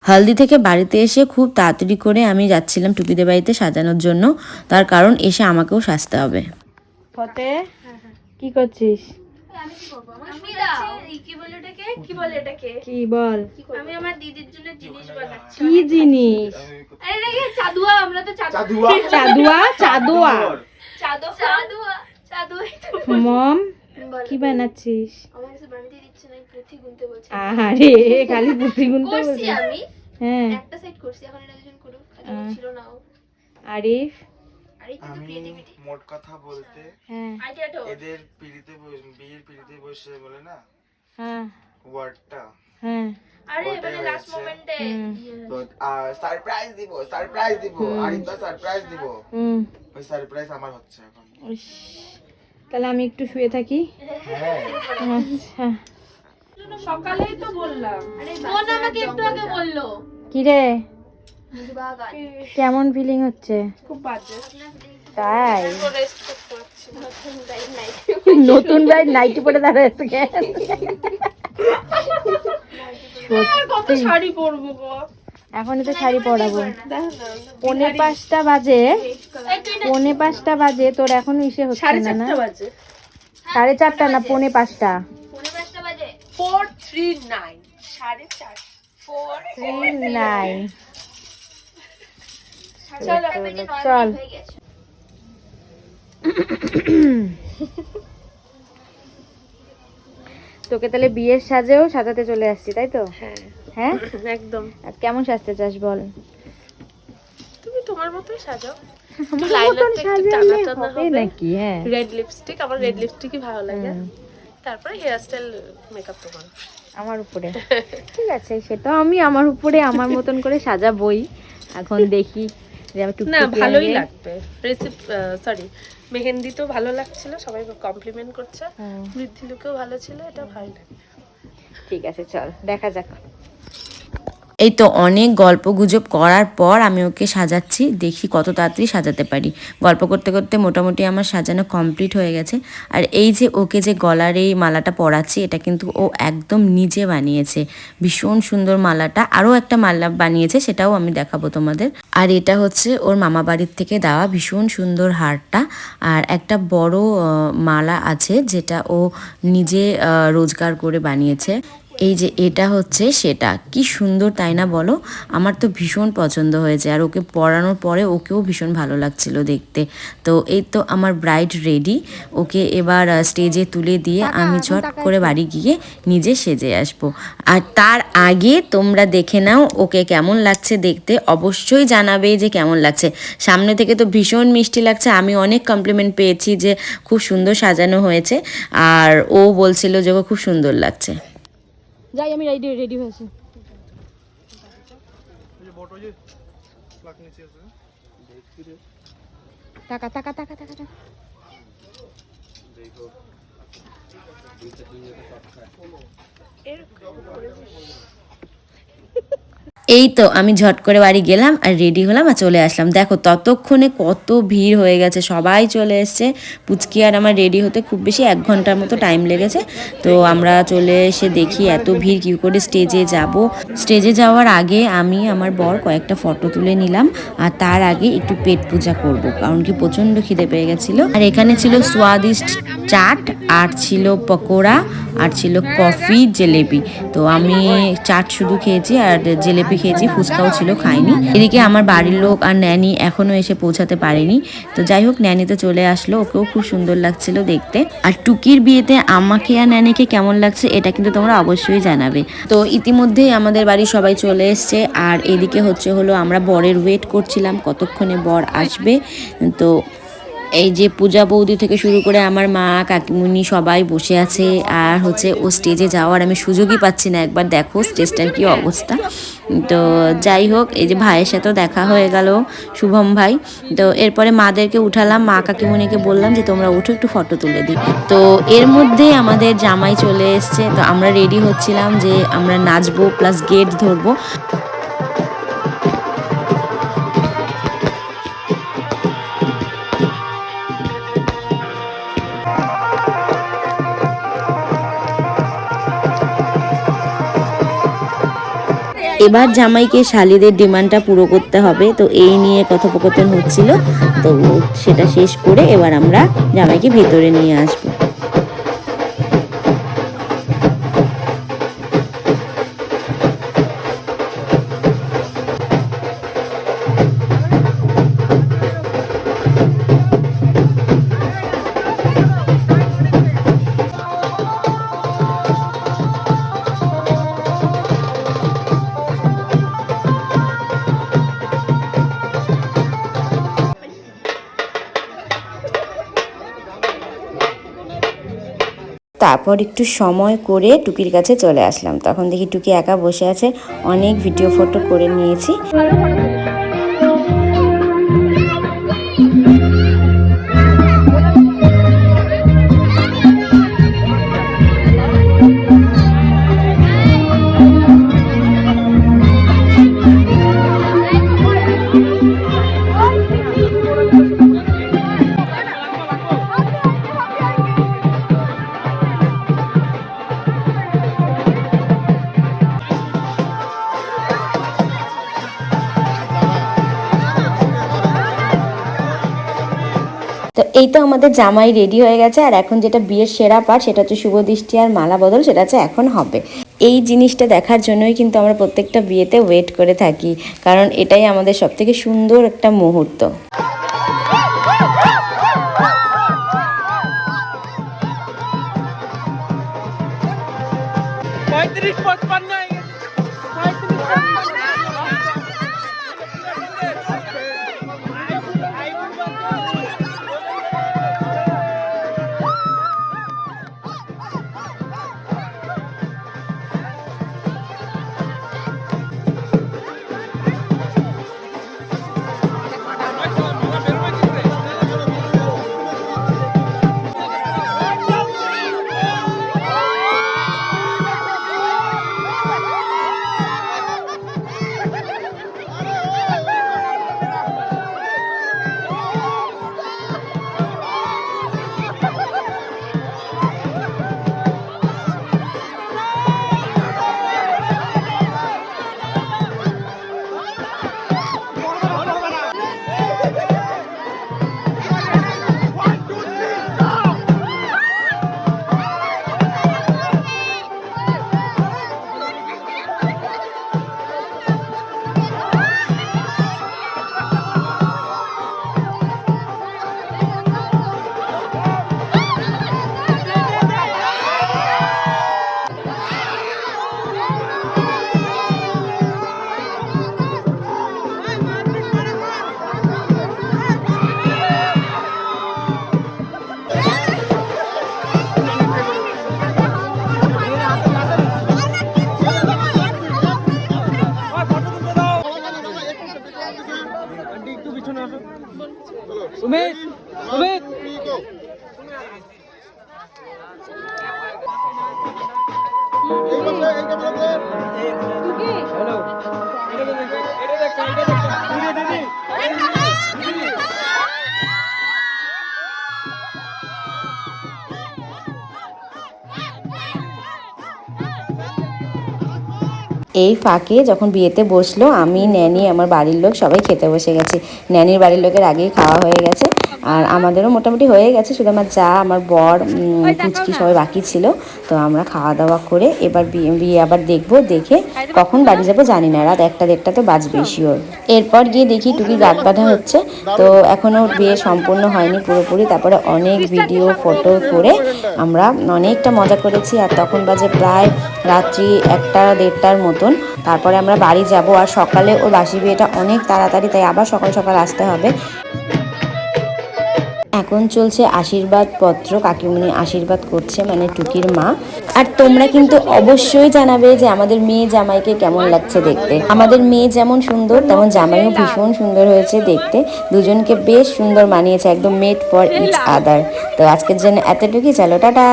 হলদি থেকে বাড়িতে এসে খুব তাড়াতাড়ি করে আমি যাচ্ছিলাম টুপিদের বাড়িতে সাজানোর জন্য, তার কারণ এসে আমাকেও সাজতে হবে। ফতে কি করছিস? কি বল? আমি আমার দিদির জন্য জিনিস বানাচ্ছি। কি জিনিস? আরে চাদুয়া, আমরা তো চাদুয়া চাদুয়া চাদুয়া মম কি বানাচ্ছিস? আমার কাছে বানাতে দিচ্ছে না, পুঁথি গুনতে বলছে। আরে খালি পুঁথি গুনতে করছি বলছিস? আমি, হ্যাঁ একটা সাইড করছি, এখন এটা দুজন করুক, ছিল না ও। আরিফ আরে এটা তো ক্রিয়েটিভিটি। মোট কথা বলতে হ্যাঁ আইডিয়াটা এদের বিয়ের পিড়িতে বসে বলে না হ্যাঁ ওয়ার্ডটা, হ্যাঁ আরে ওটাই মানে লাস্ট হয়েছে। মোমেন্টে তো সারপ্রাইজ দিব আরিফদা সারপ্রাইজ দিব, ওই সারপ্রাইজ আমার হচ্ছে এখন। ইস, তাহলে আমি একটু শুয়ে থাকি। হ্যাঁ আচ্ছা সকালেই তো বললাম। আরে বোন আমাকে একটু আগে বললো কি রে বাগান কেমন ফিলিং হচ্ছে? খুব বাজে। তাই রেস্ট করতে পারছি না। নতুন ব্রাইড নাইটি পরে দাঁড়াচ্ছে কত শাড়ি পরবো গো। এখনই তো শাড়ি পরাবো। দেখ না, 4:45 বাজে, 4:45 বাজে, তোর এখনো ইসে হচ্ছে না? 4:30 বাজে। 4:30 না 4:45 পৌনে 5টা বাজে। 4:39 4:30 নাই। চল এখন যে চল। হয়ে গেছে। তোকে তাহলে বিয়ের সাজেও সাজাতে চলে আসছি, তাই তো? হ্যাঁ হ্যাঁ একদম। আর কেমন সাজতে চাস বল? তুমি তোমার মতোই সাজাও। আমার লাইনারটা মতন একটু সাজালে টানা টানা হবে হবে। নাকি? হ্যাঁ রেড লিপস্টিক, আমার রেড লিপস্টিকই ভালো লাগে। তারপরে হেয়ার স্টাইল মেকআপ তো করো। আমার উপরে ঠিক আছে, সেটা আমি আমার উপরে আমার মতন করে সাজাবই। এখন দেখি যে আমি না টুকটুকি ভালোই আগে- লাগবে। সরি মেহেন্দি তো ভালো লাগছিল, সবাই কমপ্লিমেন্ট করছে। বৃদ্ধি লুকেও ভালো ছিল, এটা ভালো লাগে। ঠিক আছে চল দেখা যাক। এই তো অনেক গল্প গুজব করার পর আমি ওকে সাজাচ্ছি, দেখি কত তাড়াতাড়ি সাজাতে পারি। গল্প করতে করতে মোটামুটি আমার সাজানো কমপ্লিট হয়ে গেছে। আর এই যে ওকে যে গলার এই মালাটা পরাচ্ছি, এটা কিন্তু ও একদম নিজে বানিয়েছে। ভীষণ সুন্দর মালাটা। আরও একটা মালা বানিয়েছে, সেটাও আমি দেখাবো তোমাদের। আর এটা হচ্ছে ওর মামা বাড়ির থেকে দেওয়া ভীষণ সুন্দর হারটা। আর একটা বড় মালা আছে, যেটা ও নিজে রোজগার করে বানিয়েছে। এই যে এটা হচ্ছে সেটা, কি সুন্দর তাই না বলো? আমার তো ভীষণ পছন্দ হয়েছে, আর ওকে পরানোর পরে ওকেও ভীষণ ভালো লাগছিল দেখতে। তো এই তো আমার ব্রাইড রেডি, ওকে এবার স্টেজে তুলে দিয়ে আমি ঝট করে বাড়ি গিয়ে নিজে সেজে আসবো। আর তার আগে তোমরা দেখে নাও ওকে কেমন লাগছে দেখতে, অবশ্যই জানাবে যে কেমন লাগছে। সামনে থেকে তো ভীষণ মিষ্টি লাগছে, আমি অনেক কমপ্লিমেন্ট পেয়েছি যে খুব সুন্দর সাজানো হয়েছে, আর ও বলছিল যে ওকে খুব সুন্দর লাগছে। যাই আমি রেডি হয়েছি। টাকা টাকা টাকা টাকা টাকা। এই তো আমি ঝট করে বাড়ি গেলাম আর রেডি হলাম আর চলে আসলাম। দেখো ততক্ষণে কত ভিড় হয়ে গেছে, সবাই চলে এসছে। পুচকি আর আমার রেডি হতে খুব বেশি 1 ঘন্টার মতো টাইম লেগেছে। তো আমরা চলে এসে দেখি এত ভিড়, কী করে স্টেজে যাব। স্টেজে যাওয়ার আগে আমি আমার বর কয়েকটা ফটো তুলে নিলাম, আর তার আগে একটু পেট পূজা করব, কারণ কি প্রচণ্ড খিদে পেয়ে গেছিলো। আর এখানে ছিল স্বাদিষ্ট চাট, আর ছিল পকোড়া, আর ছিল কফি, জিলেবি। তো আমি চাট শুধু খেয়েছি আর জিলেবি খেয়েছি, ফুচকাও ছিল, খাইনি। এদিকে আমার বাড়ির লোক আর ন্যানি এখনো এসে পৌঁছাতে পারেনি। তো যাই হোক, ন্যানি তো চলে আসলো, ওকেও খুব সুন্দর লাগছিল দেখতে। আর টুকির বিয়েতে আমাকে আর ন্যানিকে কেমন লাগছে এটা কিন্তু তোমরা অবশ্যই জানাবে। তো ইতিমধ্যেই আমাদের বাড়ির সবাই চলে এসছে, আর এদিকে হলো আমরা বরের ওয়েট করছিলাম কতক্ষণে বর আসবে। তো এই যে পূজা বৌদি থেকে শুরু করে আমার মা কাকিমুনি সবাই বসে আছে, আর ও স্টেজে যাওয়ার আমি সুযোগই পাচ্ছি না। একবার দেখো স্টেজটার কি অবস্থা। তো যাই হোক, এই যে ভাইয়ের সাথেও দেখা হয়ে গেল, শুভম ভাই। তো এরপরে মাদেরকে উঠালাম, মা কাকিমুনিকে বললাম যে তোমরা উঠো, একটু ফটো তুলে দিই। তো এর মধ্যে আমাদের জামাই চলে এসছে। তো আমরা রেডি হচ্ছিলাম যে আমরা নাচবো প্লাস গেট ধরবো। এবার জামাইকে শালিদের ডিমান্ডটা পুরো করতে হবে, তো এই নিয়ে কথোপকথন হচ্ছিল। তো সেটা শেষ করে এবার আমরা জামাইকে ভেতরে নিয়ে আসবো। তারপর একটু সময় করে টুকির কাছে চলে আসলাম। তখন দেখি টুকি একা বসে আছে, অনেক ভিডিও ফটো করে নিয়েছি। তো এই তো আমাদের জামাই রেডি হয়ে গেছে, আর এখন যেটা বিয়ের সেরা পার্ট সেটা হচ্ছে শুভ দৃষ্টি আর মালা বদল, সেটা হচ্ছে এখন হবে। এই জিনিসটা দেখার জন্যই কিন্তু আমরা প্রত্যেকটা বিয়েতে ওয়েট করে থাকি, কারণ এটাই আমাদের সবথেকে সুন্দর একটা মুহূর্ত। এই ফাঁকে যখন বিয়েতে বসলো, আমি ন্যানি আমার বাড়ির লোক সবাই খেতে বসে গেছি। ন্যানির বাড়ির লোকের আগেই খাওয়া হয়ে গেছে, আর আমাদেরও মোটামুটি হয়ে গেছে, শুধু আমার যা আমার বর পুচকি সবাই বাকি ছিল। তো আমরা খাওয়া দাওয়া করে এবার বিয়ে আবার দেখবো, দেখে কখন বাড়ি যাবো জানি না, রাত 1-1:30 তো বাজবে শিওর। এরপর গিয়ে দেখি টুকি গাঁট বাঁধা হচ্ছে, তো এখনও বিয়ে সম্পূর্ণ হয়নি পুরোপুরি। তারপরে অনেক ভিডিও ফটো করে আমরা অনেকটা মজা করেছি, আর তখন বাজে প্রায় রাত্রি 1-1:30টার মতন। তারপরে আমরা বাড়ি যাব, আর সকালে ওর বাসি বিয়েটা অনেক তাড়াতাড়ি, তাই আবার সকাল সকাল আসতে হবে। এখন চলছে আশীর্বাদ পত্র, কাকিমণি আশীর্বাদ করছে, মানে টুকির মা। আর তোমরা কিন্তু অবশ্যই জানাবে যে আমাদের মেয়ে জামাইকে কেমন লাগছে দেখতে। আমাদের মেয়ে যেমন সুন্দর, তেমন জামাইও ভীষণ সুন্দর হয়েছে দেখতে, দুজনকে বেশ সুন্দর মানিয়েছে, একদম মেড ফর ইচ আদার। তো আজকের জন্য এতটুকুই, চলো টাটা।